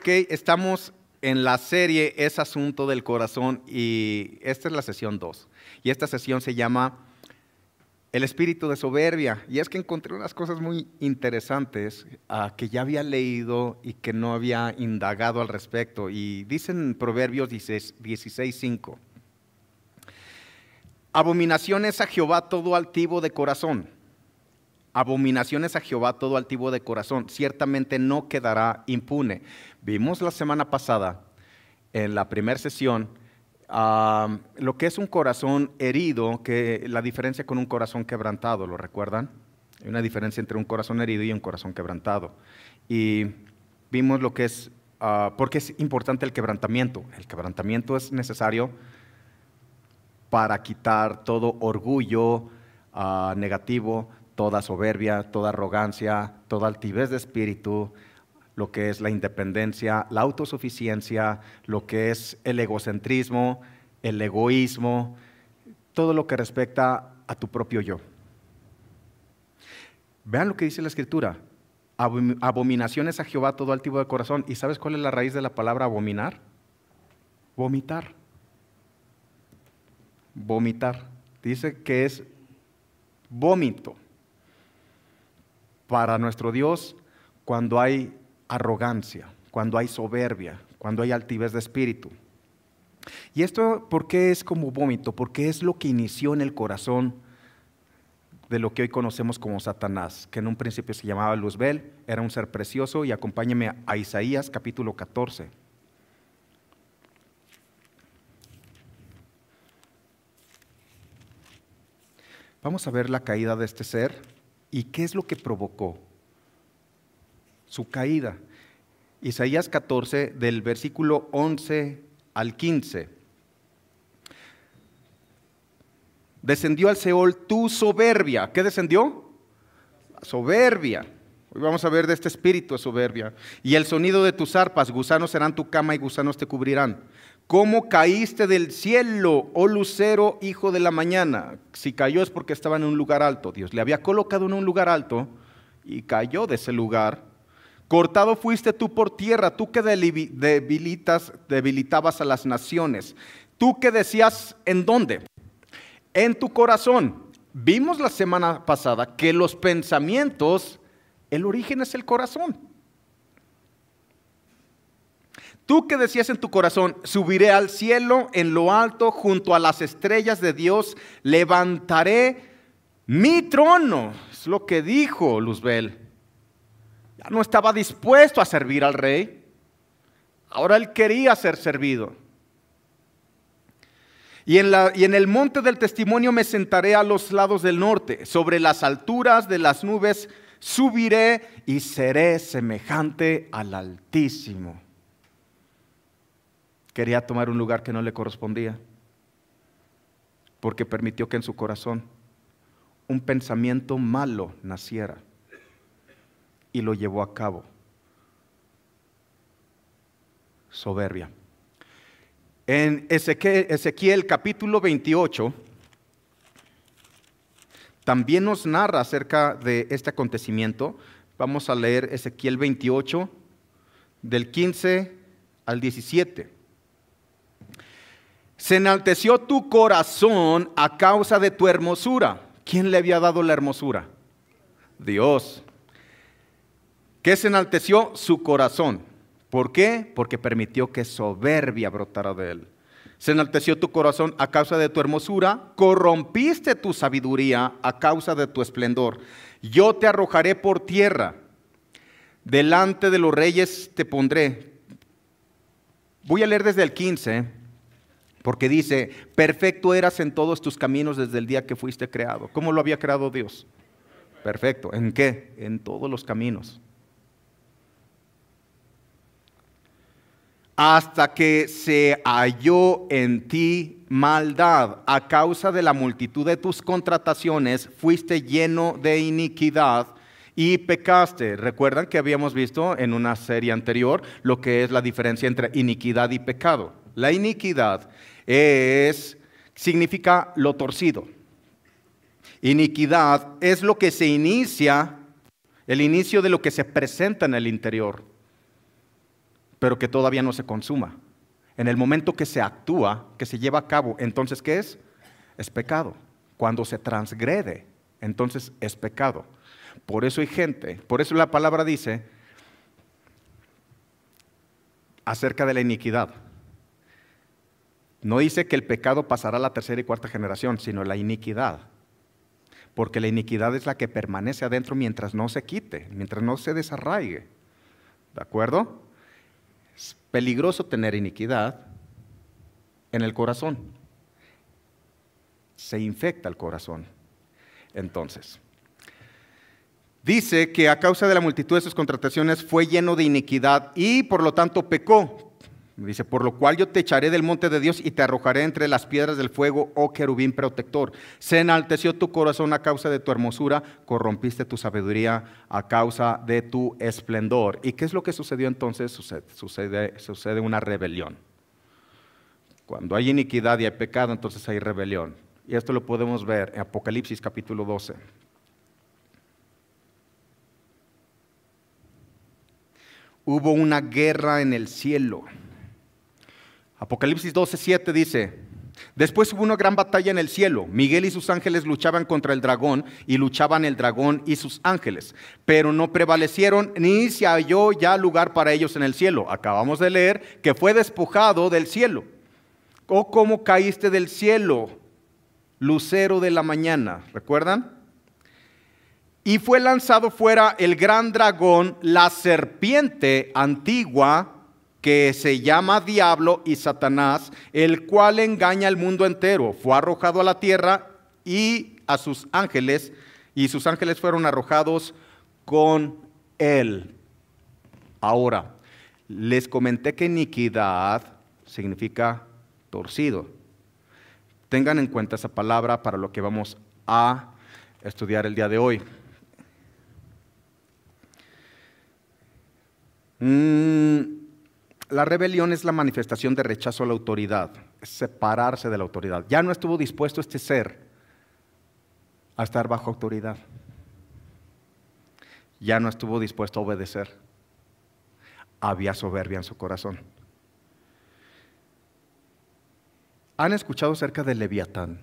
Ok, estamos en la serie Es Asunto del Corazón y esta es la sesión 2. Y esta sesión se llama El espíritu de soberbia. Y es que encontré unas cosas muy interesantes que ya había leído y que no había indagado al respecto. Y dicen Proverbios 16:5. Abominaciones a Jehová todo altivo de corazón. Abominaciones a Jehová todo altivo de corazón, ciertamente no quedará impune. Vimos la semana pasada, en la primera sesión, lo que es un corazón herido, que la diferencia con un corazón quebrantado, ¿lo recuerdan? Hay una diferencia entre un corazón herido y un corazón quebrantado. Y vimos lo que es, porque es importante el quebrantamiento. El quebrantamiento es necesario para quitar todo orgullo negativo, toda soberbia, toda arrogancia, toda altivez de espíritu, lo que es la independencia, la autosuficiencia, lo que es el egocentrismo, el egoísmo, todo lo que respecta a tu propio yo. Vean lo que dice la Escritura. Abominaciones a Jehová todo altivo de corazón. ¿Y sabes cuál es la raíz de la palabra abominar? Vomitar. Vomitar. Dice que es vómito para nuestro Dios cuando hay arrogancia, cuando hay soberbia, cuando hay altivez de espíritu. ¿Y esto por qué es como vómito? Porque es lo que inició en el corazón de lo que hoy conocemos como Satanás, que en un principio se llamaba Luzbel, era un ser precioso. Y acompáñenme a Isaías capítulo 14. Vamos a ver la caída de este ser y qué es lo que provocó su caída. Isaías 14, del versículo 11 al 15. Descendió al Seol tu soberbia. ¿Qué descendió? Soberbia. Hoy vamos a ver de este espíritu de soberbia. Y el sonido de tus arpas, gusanos serán tu cama y gusanos te cubrirán. ¿Cómo caíste del cielo, oh lucero, hijo de la mañana? Si cayó es porque estaba en un lugar alto. Dios le había colocado en un lugar alto y cayó de ese lugar. Cortado fuiste tú por tierra, tú que debilitabas a las naciones. Tú que decías, ¿en dónde? En tu corazón. Vimos la semana pasada que los pensamientos, el origen es el corazón. Tú que decías en tu corazón, subiré al cielo en lo alto, junto a las estrellas de Dios, levantaré mi trono. Es lo que dijo Luzbel. Ya no estaba dispuesto a servir al rey. Ahora él quería ser servido. Y en el monte del testimonio me sentaré a los lados del norte. Sobre las alturas de las nubes subiré y seré semejante al Altísimo. Quería tomar un lugar que no le correspondía, porque permitió que en su corazón un pensamiento malo naciera y lo llevó a cabo. Soberbia. En Ezequiel capítulo 28 también nos narra acerca de este acontecimiento. Vamos a leer Ezequiel 28 del 15 al 17. Se enalteció tu corazón a causa de tu hermosura. ¿Quién le había dado la hermosura? Dios. ¿Qué se enalteció? Su corazón. ¿Por qué? Porque permitió que soberbia brotara de él. Se enalteció tu corazón a causa de tu hermosura, corrompiste tu sabiduría a causa de tu esplendor. Yo te arrojaré por tierra, delante de los reyes te pondré. Voy a leer desde el 15, porque dice, perfecto eras en todos tus caminos desde el día que fuiste creado. ¿Cómo lo había creado Dios? Perfecto. ¿En qué? En todos los caminos. Hasta que se halló en ti maldad. A causa de la multitud de tus contrataciones, fuiste lleno de iniquidad y pecaste. ¿Recuerdan que habíamos visto en una serie anterior lo que es la diferencia entre iniquidad y pecado? La iniquidad significa lo torcido. Iniquidad es lo que se inicia, el inicio de lo que se presenta en el interior. pero que todavía no se consuma. En el momento que se actúa, que se lleva a cabo, entonces ¿qué es? Es pecado. Cuando se transgrede, entonces es pecado. Por eso hay gente, por eso la palabra dice acerca de la iniquidad. No dice que el pecado pasará a la tercera y cuarta generación, sino la iniquidad. Porque la iniquidad es la que permanece adentro mientras no se quite, mientras no se desarraigue. ¿De acuerdo? Es peligroso tener iniquidad en el corazón. Se infecta el corazón. Entonces, dice que a causa de la multitud de sus contrataciones fue lleno de iniquidad y por lo tanto pecó. Dice, por lo cual yo te echaré del monte de Dios y te arrojaré entre las piedras del fuego, oh querubín protector. Se enalteció tu corazón a causa de tu hermosura, corrompiste tu sabiduría a causa de tu esplendor. ¿Y qué es lo que sucedió entonces? Sucede una rebelión. Cuando hay iniquidad y hay pecado, entonces hay rebelión. Y esto lo podemos ver en Apocalipsis capítulo 12. Hubo una guerra en el cielo. Apocalipsis 12:7 dice, después hubo una gran batalla en el cielo. Miguel y sus ángeles luchaban contra el dragón y luchaban el dragón y sus ángeles, pero no prevalecieron ni se halló ya lugar para ellos en el cielo. Acabamos de leer que fue despojado del cielo. Oh, cómo caíste del cielo, lucero de la mañana. ¿Recuerdan? Y fue lanzado fuera el gran dragón, la serpiente antigua, que se llama Diablo y Satanás, el cual engaña al mundo entero. Fue arrojado a la tierra y a sus ángeles fueron arrojados con él. Ahora, les comenté que iniquidad significa torcido. Tengan en cuenta esa palabra para lo que vamos a estudiar el día de hoy. La rebelión es la manifestación de rechazo a la autoridad, es separarse de la autoridad. Ya no estuvo dispuesto este ser a estar bajo autoridad. Ya no estuvo dispuesto a obedecer. Había soberbia en su corazón. ¿Han escuchado acerca del Leviatán?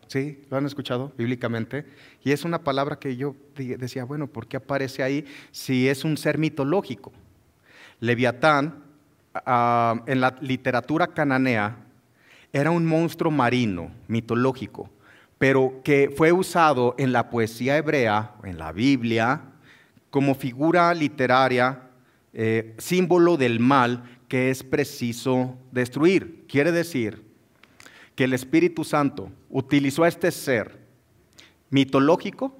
¿Sí? ¿Lo han escuchado bíblicamente? Y es una palabra que yo decía, bueno, ¿por qué aparece ahí si es un ser mitológico? Leviatán, en la literatura cananea, era un monstruo marino, mitológico, pero que fue usado en la poesía hebrea, en la Biblia, como figura literaria, símbolo del mal que es preciso destruir. Quiere decir que el Espíritu Santo utilizó a este ser mitológico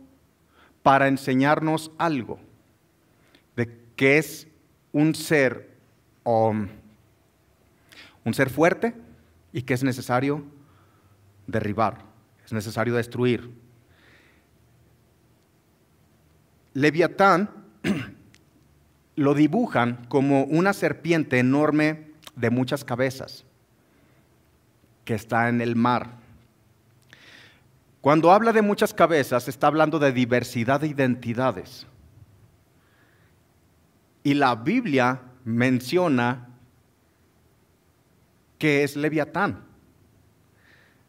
para enseñarnos algo, de que es un ser fuerte y que es necesario derribar, es necesario destruir. Leviatán lo dibujan como una serpiente enorme de muchas cabezas que está en el mar. Cuando habla de muchas cabezas, está hablando de diversidad de identidades. Y la Biblia menciona que es Leviatán.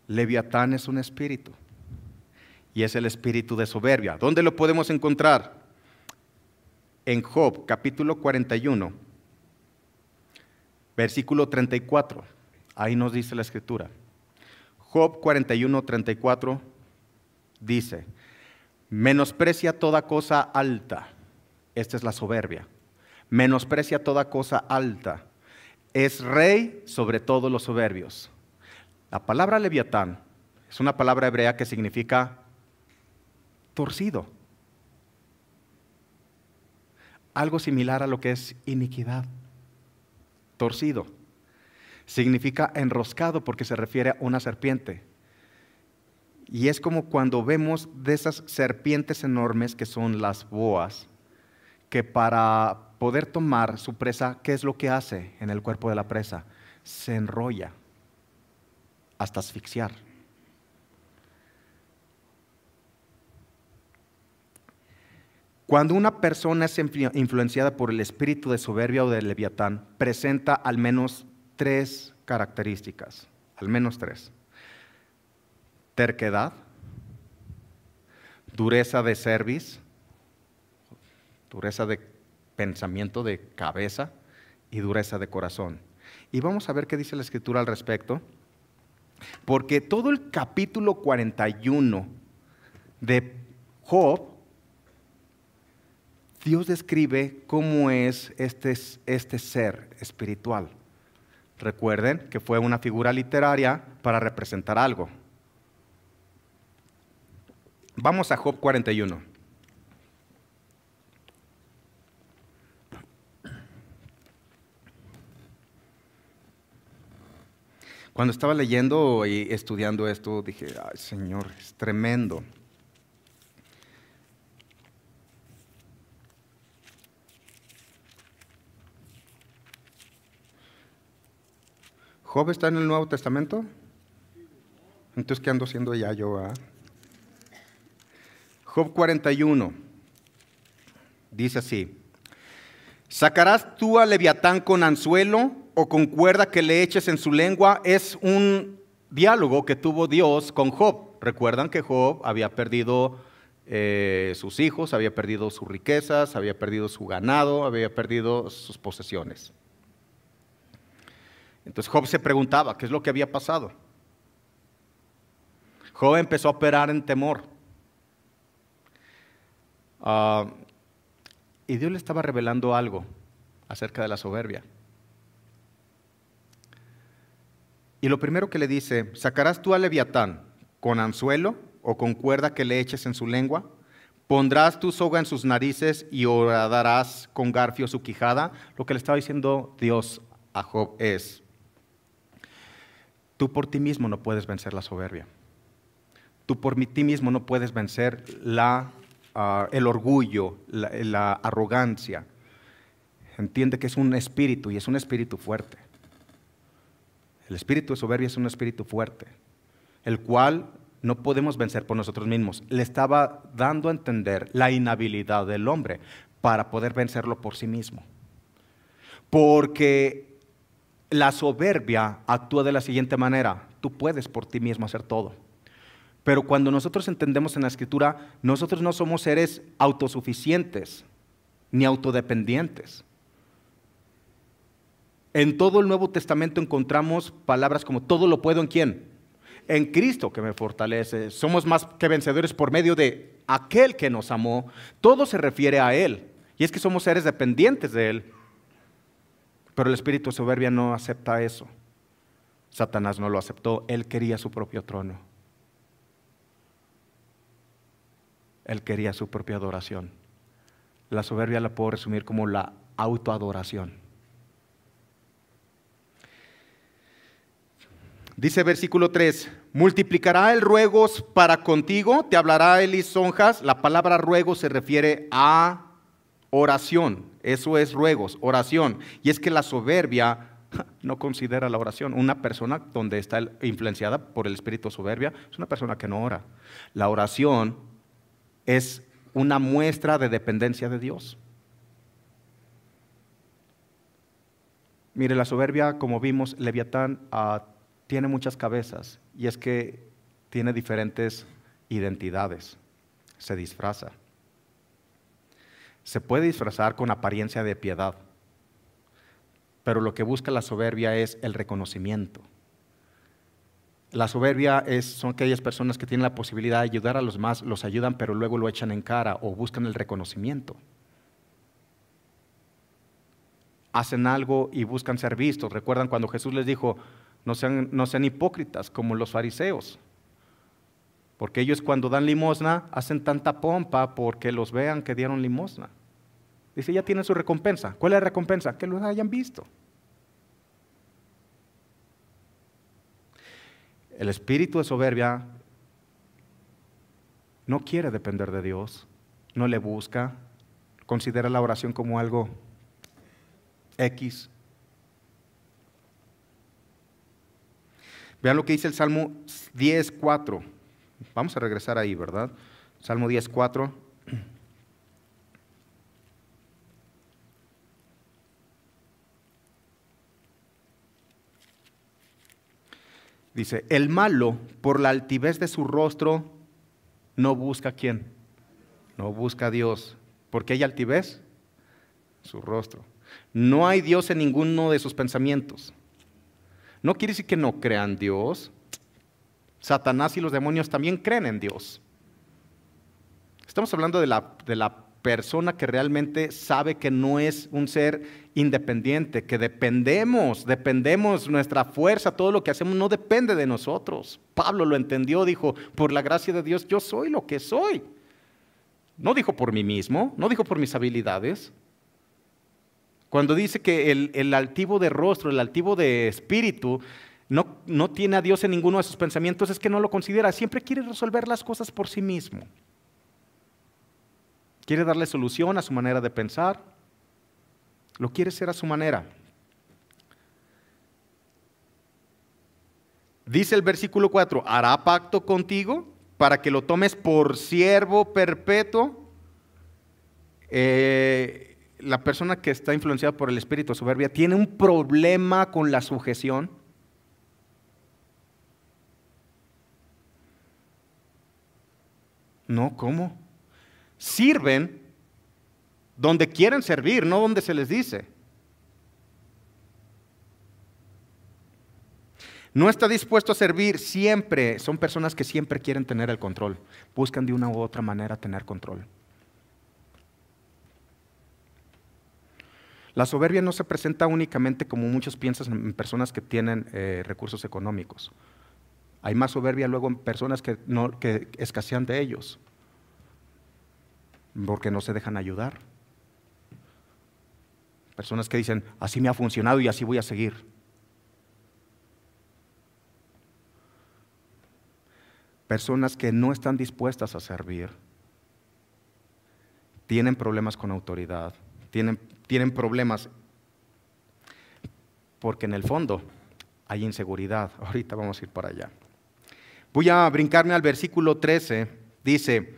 Leviatán es un espíritu y es el espíritu de soberbia. ¿Dónde lo podemos encontrar? En Job, capítulo 41, versículo 34. Ahí nos dice la Escritura. Job 41, 34 dice, menosprecia toda cosa alta. Esta es la soberbia. Menosprecia toda cosa alta. Es rey sobre todos los soberbios. La palabra Leviatán es una palabra hebrea que significa torcido. Algo similar a lo que es iniquidad. Torcido. Significa enroscado porque se refiere a una serpiente. Y es como cuando vemos de esas serpientes enormes que son las boas, que para poder tomar su presa, ¿qué es lo que hace en el cuerpo de la presa? Se enrolla hasta asfixiar. Cuando una persona es influenciada por el espíritu de soberbia o de leviatán, presenta al menos 3 características, al menos 3. Terquedad, dureza de cerviz, dureza de pensamiento, de cabeza, y dureza de corazón. Y vamos a ver qué dice la Escritura al respecto, porque todo el capítulo 41 de Job, Dios describe cómo es este ser espiritual. Recuerden que fue una figura literaria para representar algo. Vamos a Job 41. Cuando estaba leyendo y estudiando esto, dije, ay Señor, es tremendo. ¿Job está en el Nuevo Testamento? Entonces, ¿qué ando haciendo ya yo? Job 41, dice así: ¿sacarás tú a Leviatán con anzuelo o con cuerda que le eches en su lengua? Es un diálogo que tuvo Dios con Job. Recuerdan que Job había perdido sus hijos, había perdido sus riquezas, había perdido su ganado, había perdido sus posesiones. Entonces Job se preguntaba, ¿qué es lo que había pasado? Job empezó a operar en temor. Y Dios le estaba revelando algo acerca de la soberbia. Y lo primero que le dice: ¿sacarás tú a Leviatán con anzuelo o con cuerda que le eches en su lengua? ¿Pondrás tu soga en sus narices y horadarás con garfio su quijada? Lo que le estaba diciendo Dios a Job es: tú por ti mismo no puedes vencer la soberbia. Tú por ti mismo no puedes vencer el orgullo, la arrogancia. Entiende que es un espíritu y es un espíritu fuerte. El espíritu de soberbia es un espíritu fuerte, el cual no podemos vencer por nosotros mismos. Le estaba dando a entender la inhabilidad del hombre para poder vencerlo por sí mismo. Porque la soberbia actúa de la siguiente manera: tú puedes por ti mismo hacer todo. Pero cuando nosotros entendemos en la Escritura, nosotros no somos seres autosuficientes ni autodependientes. En todo el Nuevo Testamento encontramos palabras como: todo lo puedo ¿en quién? En Cristo que me fortalece. Somos más que vencedores por medio de aquel que nos amó. Todo se refiere a Él. Y es que somos seres dependientes de Él. Pero el espíritu de soberbia no acepta eso. Satanás no lo aceptó. Él quería su propio trono. Él quería su propia adoración. La soberbia la puedo resumir como la autoadoración. Dice versículo 3: multiplicará el ruegos para contigo, te hablará él lisonjas. La palabra ruego se refiere a oración. Eso es ruegos, oración. Y es que la soberbia no considera la oración. Una persona donde está influenciada por el espíritu de soberbia es una persona que no ora. La oración es una muestra de dependencia de Dios. Mire, la soberbia, como vimos, Leviatán tiene muchas cabezas, y es que tiene diferentes identidades, se disfraza. Se puede disfrazar con apariencia de piedad, pero lo que busca la soberbia es el reconocimiento. La soberbia son aquellas personas que tienen la posibilidad de ayudar a los demás, los ayudan, pero luego lo echan en cara o buscan el reconocimiento. Hacen algo y buscan ser vistos. ¿Recuerdan cuando Jesús les dijo: no sean hipócritas como los fariseos? Porque ellos cuando dan limosna hacen tanta pompa porque los vean que dieron limosna. Dice: ya tienen su recompensa. ¿Cuál es la recompensa? Que los hayan visto. El espíritu de soberbia no quiere depender de Dios, no le busca, considera la oración como algo X. Vean lo que dice el Salmo 10:4. Vamos a regresar ahí, ¿verdad? Salmo 10:4. Dice, el malo, por la altivez de su rostro, no busca ¿a quién? No busca a Dios. ¿Por qué hay altivez? Su rostro. No hay Dios en ninguno de sus pensamientos. No quiere decir que no crean Dios. Satanás y los demonios también creen en Dios. Estamos hablando de la persona que realmente sabe que no es un ser independiente, que dependemos, nuestra fuerza, todo lo que hacemos no depende de nosotros. Pablo lo entendió, dijo, por la gracia de Dios yo soy lo que soy. No dijo por mí mismo, no dijo por mis habilidades. Cuando dice que el altivo de rostro, el altivo de espíritu, no tiene a Dios en ninguno de sus pensamientos, es que no lo considera, siempre quiere resolver las cosas por sí mismo. Quiere darle solución a su manera de pensar, lo quiere hacer a su manera. Dice el versículo 4, ¿hará pacto contigo para que lo tomes por siervo perpetuo? La persona que está influenciada por el espíritu de soberbia tiene un problema con la sujeción. No, ¿cómo? Sirven donde quieren servir, no donde se les dice. No está dispuesto a servir siempre. Son personas que siempre quieren tener el control. Buscan de una u otra manera tener control. La soberbia no se presenta únicamente como muchos piensan en personas que tienen recursos económicos. Hay más soberbia luego en personas que escasean de ellos, porque no se dejan ayudar. Personas que dicen, así me ha funcionado y así voy a seguir. Personas que no están dispuestas a servir, tienen problemas con autoridad, tienen problemas porque en el fondo hay inseguridad. Ahorita vamos a ir para allá. Voy a brincarme al versículo 13. Dice,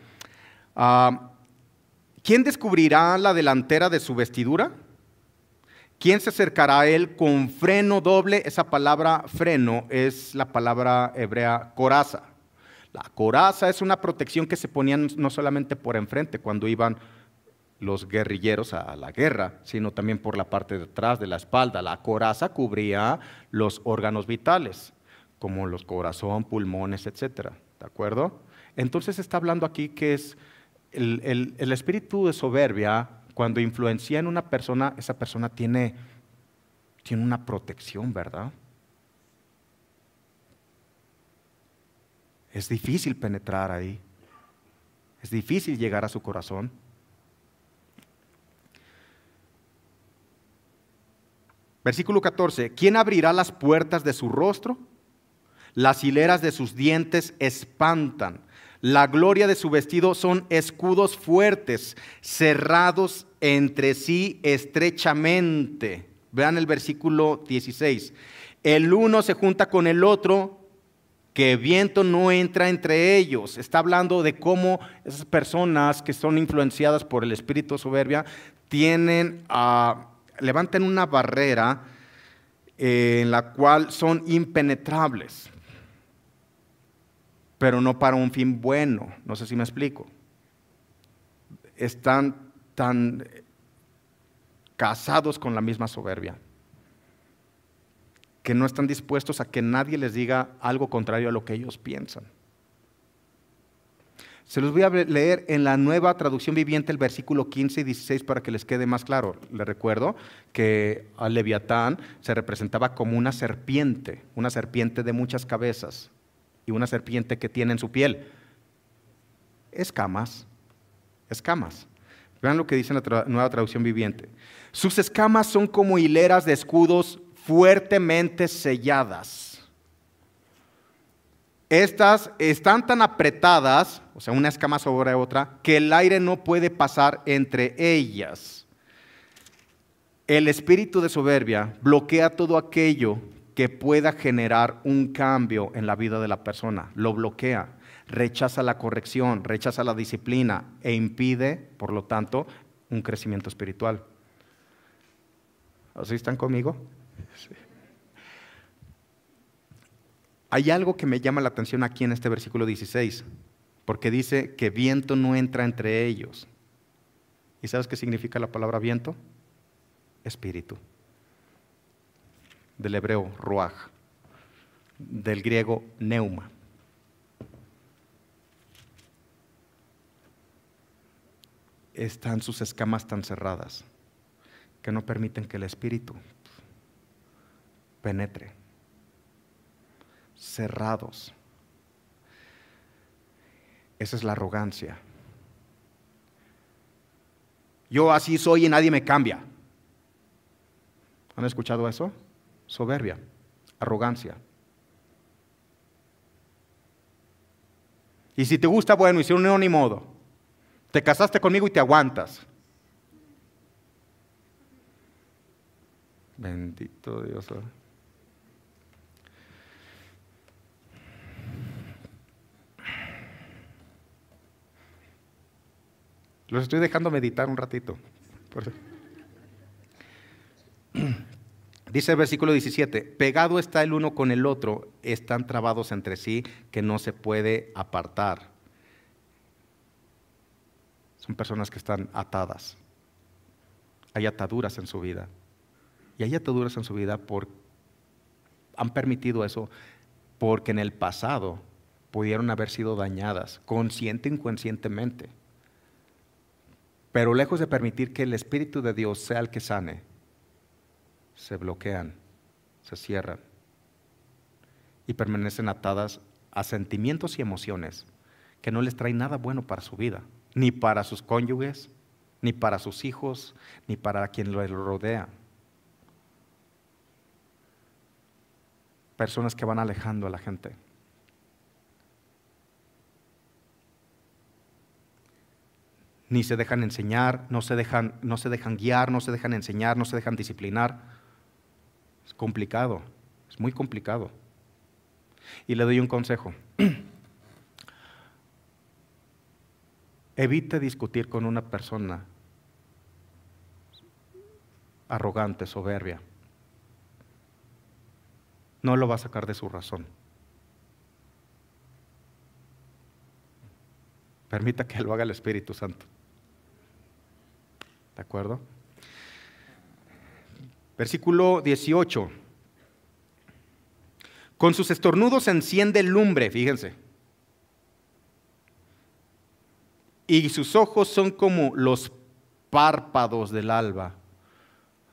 ¿quién descubrirá la delantera de su vestidura? ¿Quién se acercará a él con freno doble? Esa palabra freno es la palabra hebrea coraza. La coraza es una protección que se ponían no solamente por enfrente cuando iban los guerrilleros a la guerra, sino también por la parte de atrás de la espalda. La coraza cubría los órganos vitales, como los corazón, pulmones, etcétera. ¿De acuerdo? Entonces está hablando aquí que es el espíritu de soberbia. Cuando influencia en una persona, esa persona tiene una protección, ¿verdad? Es difícil penetrar ahí. Es difícil llegar a su corazón. Versículo 14. ¿Quién abrirá las puertas de su rostro? Las hileras de sus dientes espantan. La gloria de su vestido son escudos fuertes, cerrados entre sí estrechamente. Vean el versículo 16. El uno se junta con el otro, que viento no entra entre ellos. Está hablando de cómo esas personas que son influenciadas por el espíritu de soberbia levantan una barrera en la cual son impenetrables, pero no para un fin bueno. No sé si me explico. Están tan casados con la misma soberbia que no están dispuestos a que nadie les diga algo contrario a lo que ellos piensan. Se los voy a leer en la Nueva Traducción Viviente el versículo 15 y 16 para que les quede más claro. Les recuerdo que al Leviatán se representaba como una serpiente de muchas cabezas y una serpiente que tiene en su piel escamas. Vean lo que dice en la Nueva Traducción Viviente. Sus escamas son como hileras de escudos fuertemente selladas. Estas están tan apretadas, o sea, una escama sobre otra, que el aire no puede pasar entre ellas. El espíritu de soberbia bloquea todo aquello que pueda generar un cambio en la vida de la persona. Lo bloquea, rechaza la corrección, rechaza la disciplina e impide, por lo tanto, un crecimiento espiritual. ¿Así están conmigo? Sí. Hay algo que me llama la atención aquí en este versículo 16, porque dice que viento no entra entre ellos. ¿Y sabes qué significa la palabra viento? Espíritu. Del hebreo, ruaj. Del griego, neuma. Están sus escamas tan cerradas que no permiten que el espíritu penetre. Cerrados. Esa es la arrogancia. Yo así soy y nadie me cambia. ¿Han escuchado eso? Soberbia, arrogancia. Y si te gusta, bueno, y si no, ni modo. Te casaste conmigo y te aguantas. Bendito Dios. Los estoy dejando meditar un ratito. Dice el versículo 17, pegado está el uno con el otro, están trabados entre sí, que no se puede apartar. Son personas que están atadas. Hay ataduras en su vida. Y hay ataduras en su vida han permitido eso porque en el pasado pudieron haber sido dañadas, consciente o inconscientemente. Pero lejos de permitir que el Espíritu de Dios sea el que sane, se bloquean, se cierran y permanecen atadas a sentimientos y emociones que no les traen nada bueno para su vida, ni para sus cónyuges, ni para sus hijos, ni para quien los rodea. Personas que van alejando a la gente. Ni se dejan enseñar, no se dejan guiar, no se dejan enseñar, no se dejan disciplinar. Es complicado, es muy complicado. Y le doy un consejo. Evite discutir con una persona arrogante, soberbia. No lo va a sacar de su razón. Permita que lo haga el Espíritu Santo. ¿De acuerdo? Versículo 18. Con sus estornudos enciende lumbre, fíjense. Y sus ojos son como los párpados del alba.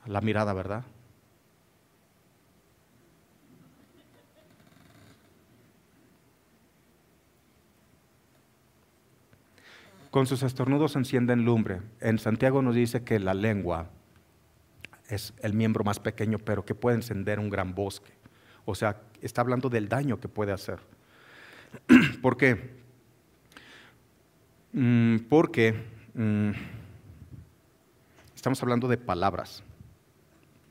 La mirada, ¿verdad? Con sus estornudos encienden lumbre. En Santiago nos dice que la lengua es el miembro más pequeño, pero que puede encender un gran bosque. O sea, está hablando del daño que puede hacer. ¿Por qué? Porque estamos hablando de palabras.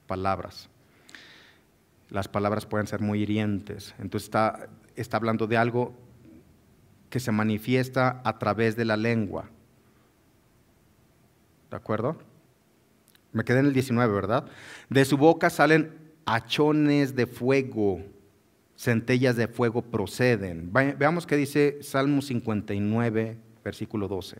Palabras. Las palabras pueden ser muy hirientes. Entonces está hablando de algo que se manifiesta a través de la lengua. ¿De acuerdo? Me quedé en el 19, ¿verdad? De su boca salen hachones de fuego, centellas de fuego proceden. Veamos qué dice Salmo 59, versículo 12.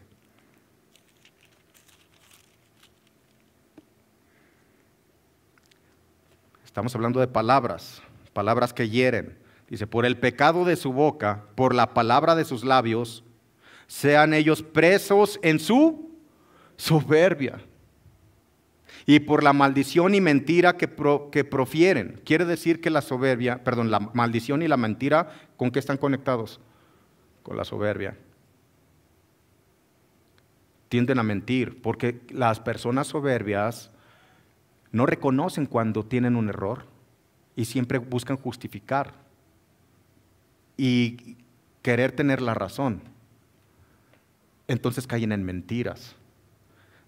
Estamos hablando de palabras, palabras que hieren. Dice, por el pecado de su boca, por la palabra de sus labios, sean ellos presos en su soberbia. Y por la maldición y mentira que profieren. Quiere decir que la maldición y la mentira, ¿con qué están conectados? Con la soberbia. Tienden a mentir, porque las personas soberbias no reconocen cuando tienen un error y siempre buscan justificar y querer tener la razón. Entonces caen en mentiras.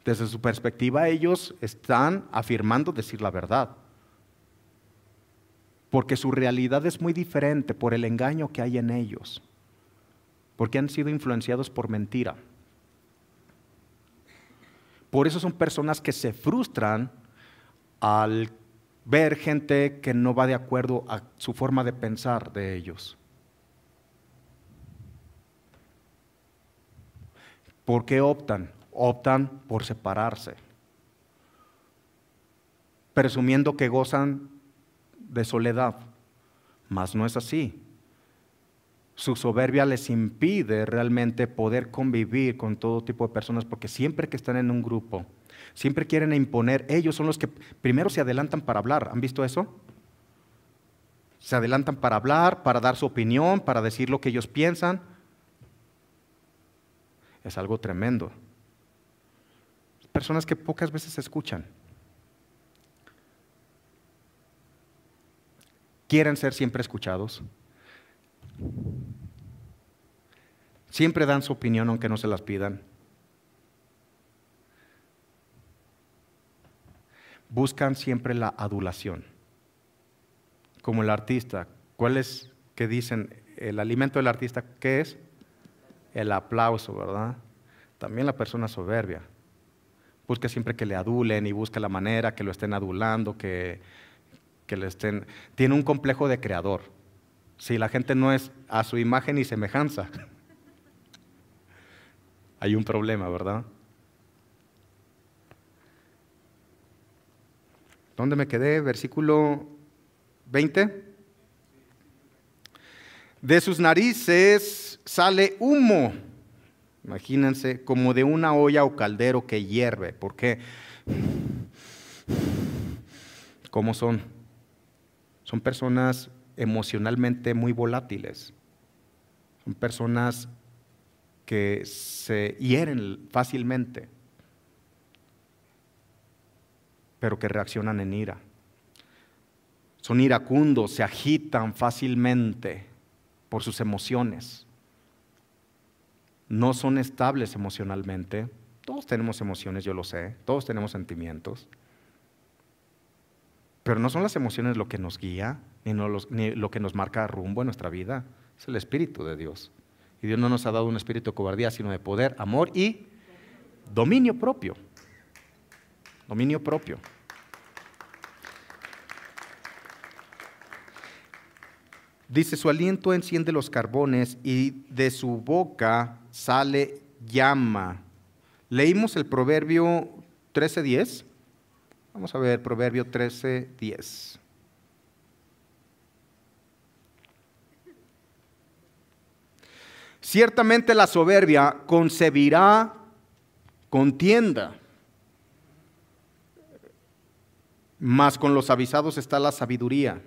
Desde su perspectiva, ellos están afirmando decir la verdad, porque su realidad es muy diferente por el engaño que hay en ellos, porque han sido influenciados por mentira. Por eso son personas que se frustran al ver gente que no va de acuerdo a su forma de pensar de ellos. ¿Por qué optan? Optan por separarse, presumiendo que gozan de soledad, mas no es así. Su soberbia les impide realmente poder convivir con todo tipo de personas, porque siempre que están en un grupo, siempre quieren imponer. Ellos son los que primero se adelantan para hablar. ¿Han visto eso? Se adelantan para hablar, para dar su opinión, para decir lo que ellos piensan. Es algo tremendo. Personas que pocas veces escuchan. Quieren ser siempre escuchados. Siempre dan su opinión aunque no se las pidan. Buscan siempre la adulación. Como el artista. ¿Cuál es que dicen? El alimento del artista, ¿qué es? El aplauso, ¿verdad? También la persona soberbia. Busca siempre que le adulen y busca la manera que lo estén adulando, que le estén... Tiene un complejo de creador. Si la gente no es a su imagen y semejanza, hay un problema, ¿verdad? ¿Dónde me quedé? Versículo 20. De sus narices sale humo. Imagínense, como de una olla o caldero que hierve. ¿Por qué? ¿Cómo son? Son personas emocionalmente muy volátiles. Son personas que se hieren fácilmente, pero que reaccionan en ira. Son iracundos, se agitan fácilmente por sus emociones. No son estables emocionalmente. Todos tenemos emociones, yo lo sé. Todos tenemos sentimientos. Pero no son las emociones lo que nos guía, ni lo que nos marca rumbo en nuestra vida. Es el Espíritu de Dios. Y Dios no nos ha dado un espíritu de cobardía, sino de poder, amor y dominio propio. Dominio propio. Dice, su aliento enciende los carbones y de su boca sale llama. Leímos el Proverbio 13:10. Vamos a ver Proverbio 13:10. Ciertamente la soberbia concebirá contienda, mas con los avisados está la sabiduría.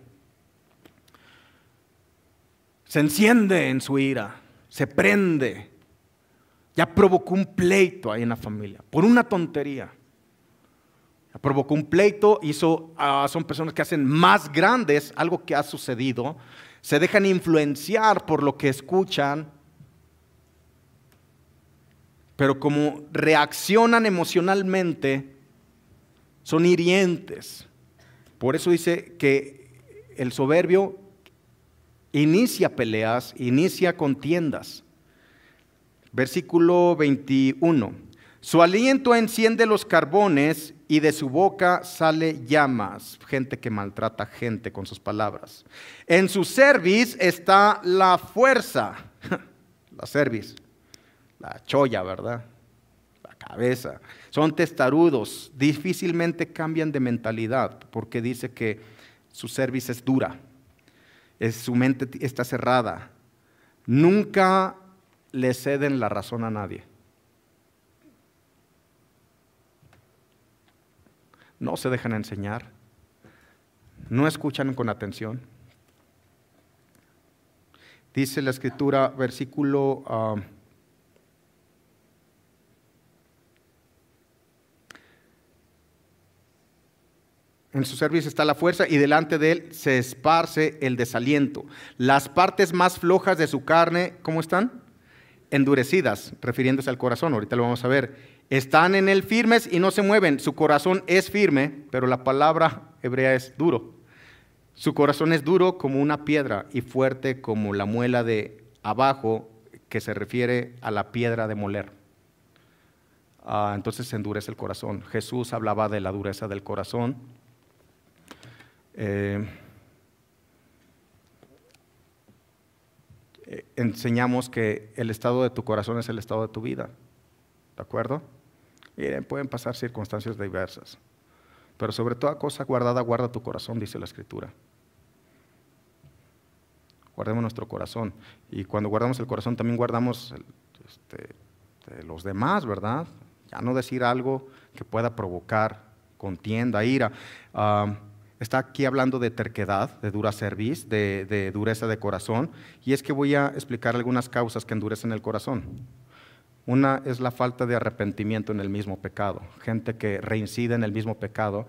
Se enciende en su ira, se prende. Ya provocó un pleito ahí en la familia, por una tontería. Ya provocó un pleito, son personas que hacen más grandes algo que ha sucedido, se dejan influenciar por lo que escuchan, pero como reaccionan emocionalmente, son hirientes. Por eso dice que el soberbio inicia peleas, inicia contiendas. Versículo 21. Su aliento enciende los carbones y de su boca sale llamas. Gente que maltrata gente con sus palabras. En su cerviz está la fuerza. La cerviz, la cholla, ¿verdad? La cabeza. Son testarudos, difícilmente cambian de mentalidad porque dice que su cerviz es dura. Su mente está cerrada. Nunca le ceden la razón a nadie. No se dejan enseñar. No escuchan con atención. Dice la Escritura, versículo en su cerviz está la fuerza y delante de él se esparce el desaliento. Las partes más flojas de su carne, ¿cómo están? Endurecidas, refiriéndose al corazón, ahorita lo vamos a ver. Están en él firmes y no se mueven. Su corazón es firme, pero la palabra hebrea es duro. Su corazón es duro como una piedra y fuerte como la muela de abajo, que se refiere a la piedra de moler. Entonces se endurece el corazón. Jesús hablaba de la dureza del corazón. enseñamos que el estado de tu corazón es el estado de tu vida, ¿de acuerdo? Miren, pueden pasar circunstancias diversas, pero sobre toda cosa guardada, guarda tu corazón, dice la Escritura. Guardemos nuestro corazón, y cuando guardamos el corazón también guardamos de los demás, ¿verdad? Ya no decir algo que pueda provocar contienda, ira. Está aquí hablando de terquedad, de dura cerviz, de dureza de corazón, y es que voy a explicar algunas causas que endurecen el corazón. Una es la falta de arrepentimiento en el mismo pecado, gente que reincide en el mismo pecado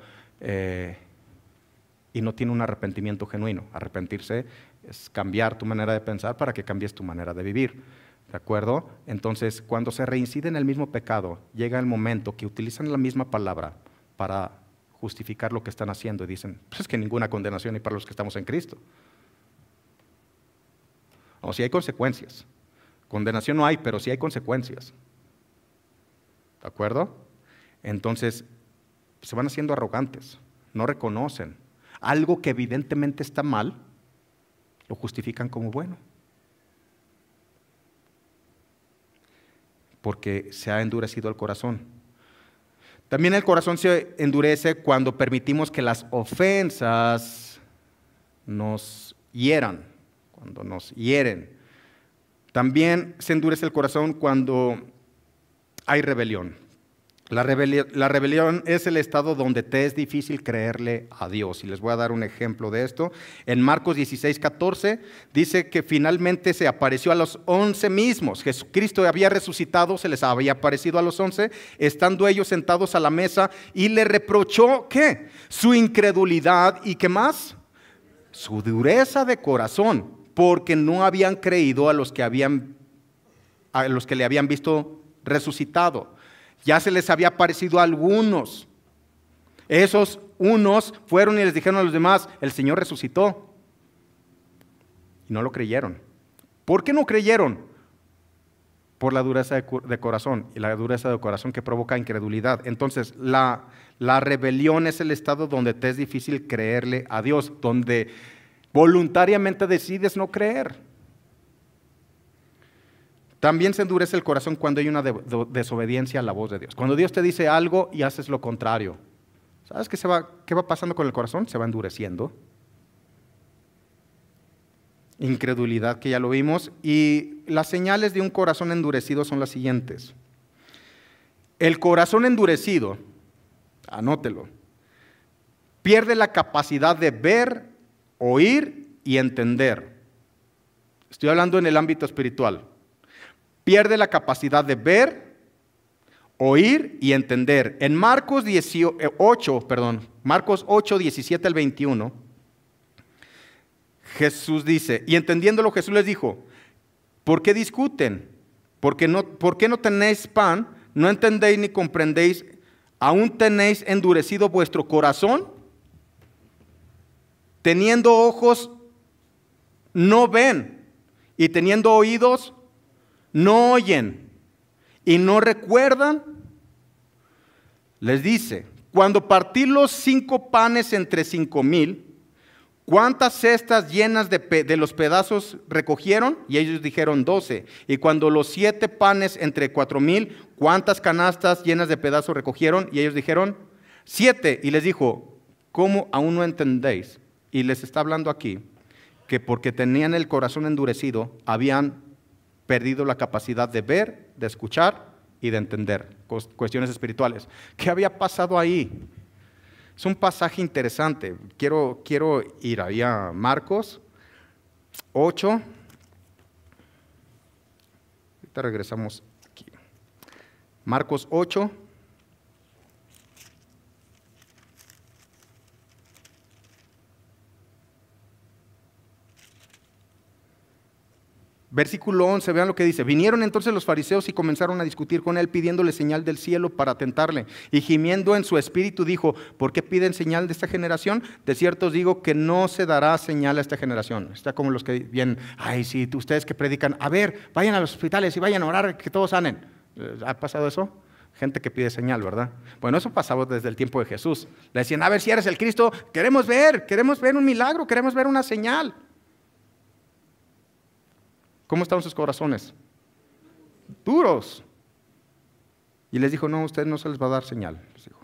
y no tiene un arrepentimiento genuino. Arrepentirse es cambiar tu manera de pensar para que cambies tu manera de vivir, ¿de acuerdo? Entonces, cuando se reincide en el mismo pecado, llega el momento que utilizan la misma palabra para justificar lo que están haciendo y dicen, pues es que ninguna condenación hay para los que estamos en Cristo. O si hay consecuencias. Condenación no hay, pero sí hay consecuencias. ¿De acuerdo? Entonces, se van haciendo arrogantes, no reconocen. Algo que evidentemente está mal, lo justifican como bueno. Porque se ha endurecido el corazón. También el corazón se endurece cuando permitimos que las ofensas nos hieran, cuando nos hieren. También se endurece el corazón cuando hay rebelión. La rebelión es el estado donde te es difícil creerle a Dios. Y les voy a dar un ejemplo de esto. En Marcos 16:14 dice que finalmente se apareció a los 11 mismos. Jesucristo había resucitado, se les había aparecido a los 11, estando ellos sentados a la mesa, y le reprochó, ¿qué? Su incredulidad y ¿qué más? Su dureza de corazón, porque no habían creído a los que le habían visto resucitado. Ya se les había aparecido a algunos. Esos unos fueron y les dijeron a los demás, el Señor resucitó. Y no lo creyeron. ¿Por qué no creyeron? Por la dureza de corazón, y la dureza de corazón que provoca incredulidad. Entonces, la rebelión es el estado donde te es difícil creerle a Dios, donde voluntariamente decides no creer. También se endurece el corazón cuando hay una desobediencia a la voz de Dios. Cuando Dios te dice algo y haces lo contrario. ¿Sabes qué va pasando con el corazón? Se va endureciendo. Incredulidad, que ya lo vimos. Y las señales de un corazón endurecido son las siguientes. El corazón endurecido, anótelo, pierde la capacidad de ver, oír y entender. Estoy hablando en el ámbito espiritual. Pierde la capacidad de ver, oír y entender. En Marcos 8, 17 al 21, Jesús dice, y entendiéndolo Jesús les dijo, ¿por qué discuten? ¿Por qué no tenéis pan? ¿No entendéis ni comprendéis? ¿Aún tenéis endurecido vuestro corazón? Teniendo ojos, no ven, y teniendo oídos, no oyen y no recuerdan. Les dice, cuando partí los 5 panes entre 5,000, ¿cuántas cestas llenas de los pedazos recogieron? Y ellos dijeron 12. Y cuando los 7 panes entre 4,000, ¿cuántas canastas llenas de pedazos recogieron? Y ellos dijeron 7. Y les dijo, ¿cómo aún no entendéis? Y les está hablando aquí que porque tenían el corazón endurecido, habían perdido la capacidad de ver, de escuchar y de entender cuestiones espirituales. ¿Qué había pasado ahí? Es un pasaje interesante. Quiero ir ahí a Marcos 8. Ahorita regresamos aquí. Marcos 8. Versículo 11, vean lo que dice. Vinieron entonces los fariseos y comenzaron a discutir con él, pidiéndole señal del cielo para tentarle. Y gimiendo en su espíritu dijo, ¿por qué piden señal de esta generación? De cierto os digo que no se dará señal a esta generación. Está como los que vienen, ay sí, ustedes que predican, a ver, vayan a los hospitales y vayan a orar que todos sanen. ¿Ha pasado eso? Gente que pide señal, ¿verdad? Bueno, eso pasaba desde el tiempo de Jesús. Le decían, a ver si eres el Cristo, queremos ver un milagro, queremos ver una señal. ¿Cómo estaban sus corazones? Duros. Y les dijo, no, a ustedes no se les va a dar señal. Les dijo.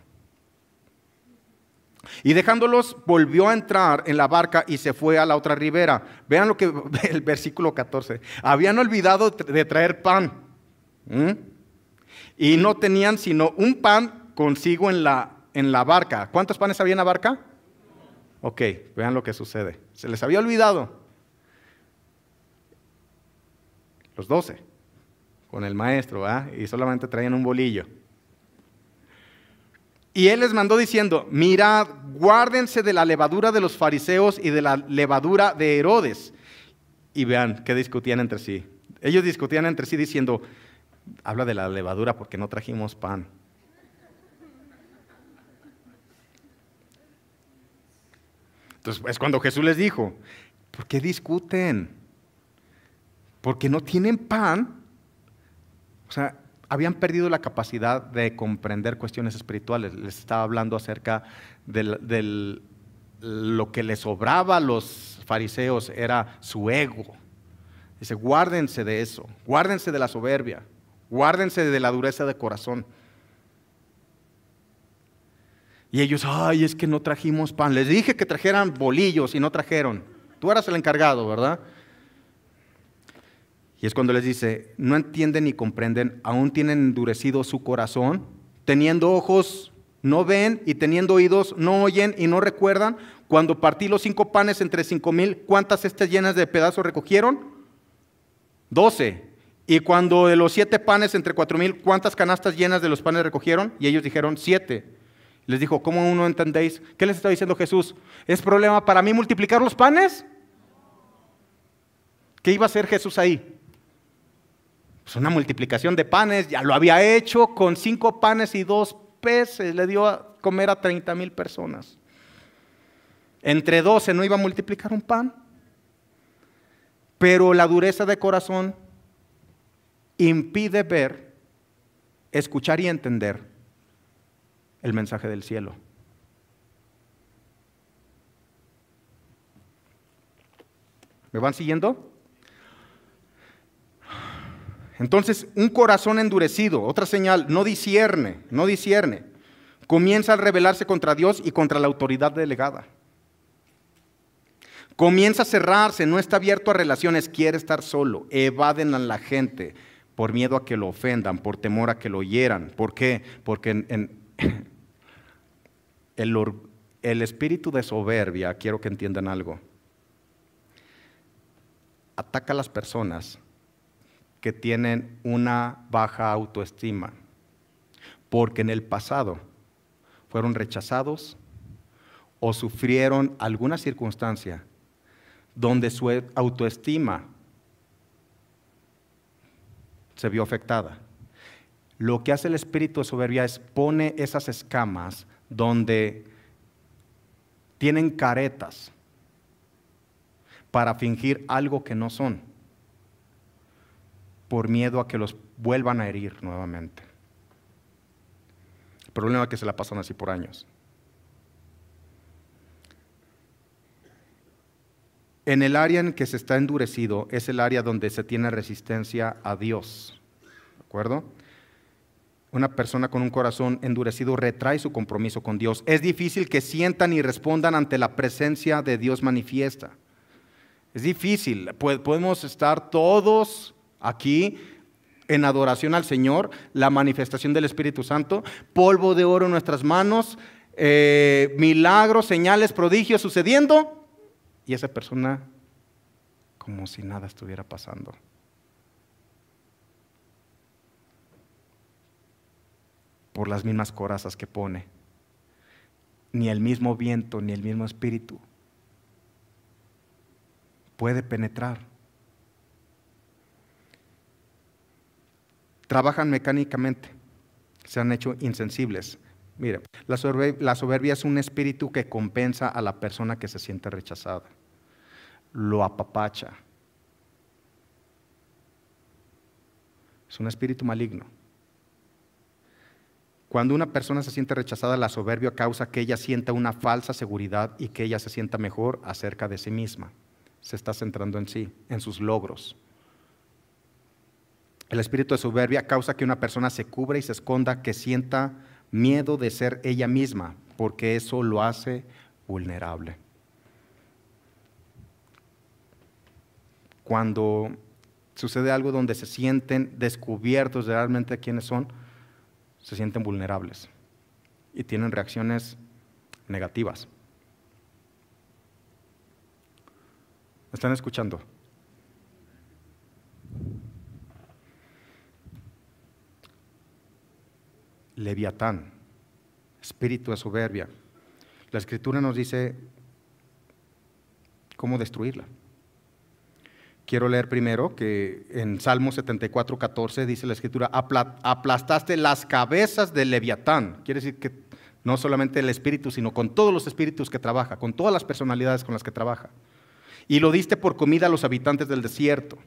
Y dejándolos, volvió a entrar en la barca y se fue a la otra ribera. Vean lo que el versículo 14. Habían olvidado de traer pan. Y no tenían sino un pan consigo en la barca. ¿Cuántos panes había en la barca? Ok, vean lo que sucede. Se les había olvidado. Los 12, con el maestro, y solamente traían un bolillo. Y él les mandó diciendo, mirad, guárdense de la levadura de los fariseos y de la levadura de Herodes. Y vean qué discutían entre sí. Ellos discutían entre sí diciendo, habla de la levadura porque no trajimos pan. Entonces es cuando Jesús les dijo, ¿por qué discuten? Porque no tienen pan. O sea, habían perdido la capacidad de comprender cuestiones espirituales. Les estaba hablando acerca de lo que les sobraba a los fariseos, era su ego. Dice, guárdense de eso, guárdense de la soberbia, guárdense de la dureza de corazón. Y ellos, ay, es que no trajimos pan. Les dije que trajeran bolillos y no trajeron. Tú eras el encargado, ¿verdad? Y es cuando les dice, no entienden ni comprenden, aún tienen endurecido su corazón, teniendo ojos no ven y teniendo oídos no oyen y no recuerdan. Cuando partí los 5 panes entre 5,000, ¿cuántas cestas llenas de pedazos recogieron? 12. Y cuando de los 7 panes entre 4,000, ¿cuántas canastas llenas de los panes recogieron? Y ellos dijeron 7. Les dijo, ¿cómo no entendéis? ¿Qué les está diciendo Jesús? ¿Es problema para mí multiplicar los panes? ¿Qué iba a hacer Jesús ahí? Pues una multiplicación de panes, ya lo había hecho con 5 panes y 2 peces, le dio a comer a 30,000 personas. Entre 12 no iba a multiplicar un pan. Pero la dureza de corazón impide ver, escuchar y entender el mensaje del cielo. ¿Me van siguiendo? Entonces, un corazón endurecido, otra señal, no discierne, comienza a rebelarse contra Dios y contra la autoridad delegada. Comienza a cerrarse, no está abierto a relaciones, quiere estar solo, evaden a la gente por miedo a que lo ofendan, por temor a que lo hieran. ¿Por qué? Porque el espíritu de soberbia, quiero que entiendan algo, ataca a las personas que tienen una baja autoestima, porque en el pasado fueron rechazados o sufrieron alguna circunstancia donde su autoestima se vio afectada. Lo que hace el espíritu de soberbia es pone esas escamas donde tienen caretas para fingir algo que no son, por miedo a que los vuelvan a herir nuevamente. El problema es que se la pasan así por años. En el área en que se está endurecido es el área donde se tiene resistencia a Dios. ¿De acuerdo? Una persona con un corazón endurecido retrae su compromiso con Dios. Es difícil que sientan y respondan ante la presencia de Dios manifiesta. Es difícil. Podemos estar todos aquí en adoración al Señor, la manifestación del Espíritu Santo, polvo de oro en nuestras manos, milagros, señales, prodigios sucediendo, y esa persona como si nada estuviera pasando. Por las mismas corazas que pone. Ni el mismo viento, ni el mismo espíritu puede penetrar. Trabajan mecánicamente, se han hecho insensibles. Mire, la soberbia es un espíritu que compensa a la persona que se siente rechazada. Lo apapacha. Es un espíritu maligno. Cuando una persona se siente rechazada, la soberbia causa que ella sienta una falsa seguridad y que ella se sienta mejor acerca de sí misma. Se está centrando en sí, en sus logros. El espíritu de soberbia causa que una persona se cubra y se esconda, que sienta miedo de ser ella misma, porque eso lo hace vulnerable. Cuando sucede algo donde se sienten descubiertos de realmente quiénes son, se sienten vulnerables y tienen reacciones negativas. ¿Me están escuchando? Leviatán, espíritu de soberbia. La Escritura nos dice cómo destruirla. Quiero leer primero que en Salmo 74:14 dice la Escritura: aplastaste las cabezas del Leviatán. Quiere decir que no solamente el espíritu, sino con todos los espíritus que trabaja, con todas las personalidades con las que trabaja. Y lo diste por comida a los habitantes del desierto.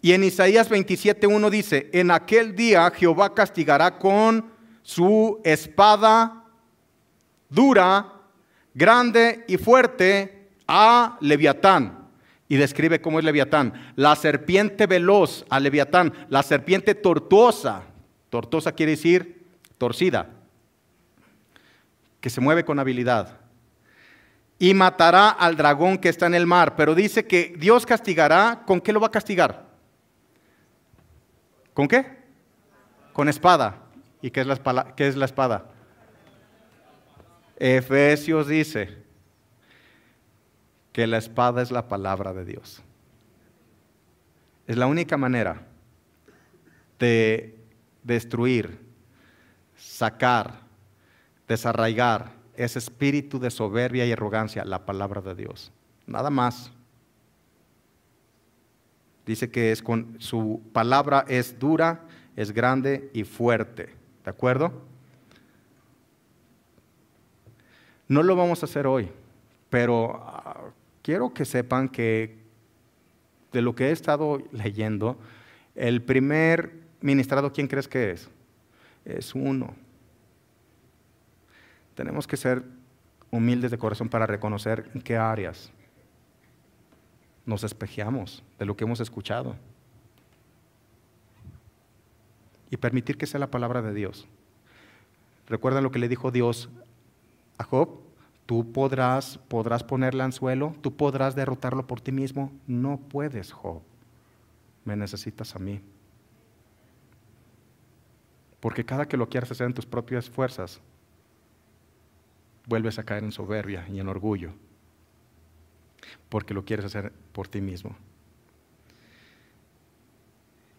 Y en Isaías 27:1 dice: en aquel día Jehová castigará con su espada dura, grande y fuerte a Leviatán. Y describe cómo es Leviatán: la serpiente veloz a Leviatán, la serpiente tortuosa. Tortuosa quiere decir torcida, que se mueve con habilidad. Y matará al dragón que está en el mar. Pero dice que Dios castigará. ¿Con qué lo va a castigar? ¿Con qué? Con espada. ¿Y qué es la espada? Efesios dice que la espada es la palabra de Dios. Es la única manera de destruir, sacar, desarraigar ese espíritu de soberbia y arrogancia, la palabra de Dios. Nada más. Dice que su palabra es dura, es grande y fuerte. ¿De acuerdo? No lo vamos a hacer hoy, pero quiero que sepan que de lo que he estado leyendo, el primer ministrado, ¿quién crees que es? Es uno. Tenemos que ser humildes de corazón para reconocer en qué áreas nos espejeamos de lo que hemos escuchado y permitir que sea la palabra de Dios. ¿Recuerdan lo que le dijo Dios a Job? Tú podrás ponerle anzuelo, tú podrás derrotarlo por ti mismo. No puedes, Job. Me necesitas a mí. Porque cada que lo quieras hacer en tus propias fuerzas, vuelves a caer en soberbia y en orgullo, porque lo quieres hacer por ti mismo.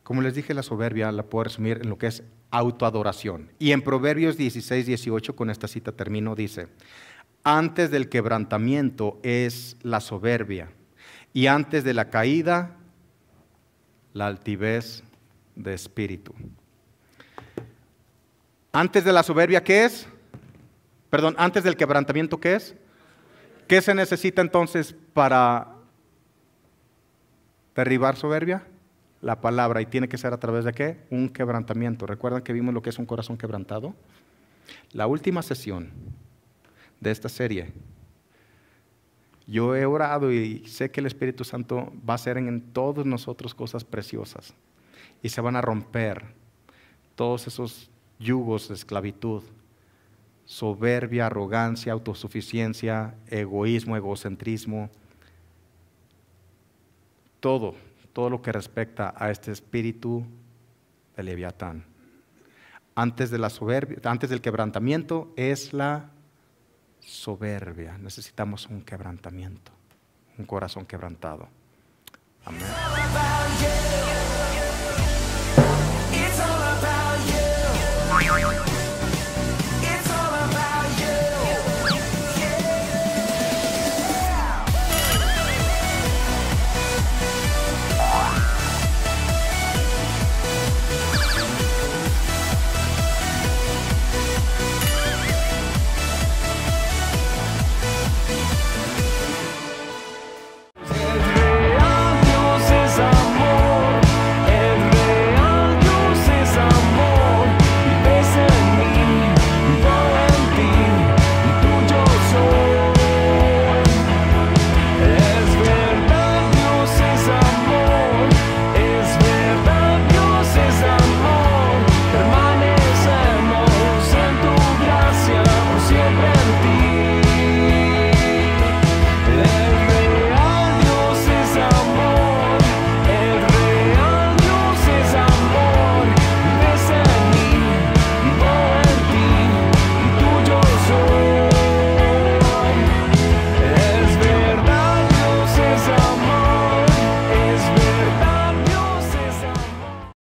Como les dije, la soberbia la puedo resumir en lo que es autoadoración. Y en Proverbios 16:18, con esta cita termino, dice: antes del quebrantamiento es la soberbia, y antes de la caída, la altivez de espíritu. Antes de la soberbia, ¿qué es? Perdón, antes del quebrantamiento, ¿qué es? ¿Qué se necesita entonces para derribar soberbia? La palabra. ¿Y tiene que ser a través de qué? Un quebrantamiento. ¿Recuerdan que vimos lo que es un corazón quebrantado? La última sesión de esta serie, yo he orado y sé que el Espíritu Santo va a hacer en todos nosotros cosas preciosas. Y se van a romper todos esos yugos de esclavitud. Soberbia, arrogancia, autosuficiencia, egoísmo, egocentrismo, todo lo que respecta a este espíritu de Leviatán. Antes de la soberbia, antes del quebrantamiento es la soberbia. Necesitamos un quebrantamiento, un corazón quebrantado. Amén.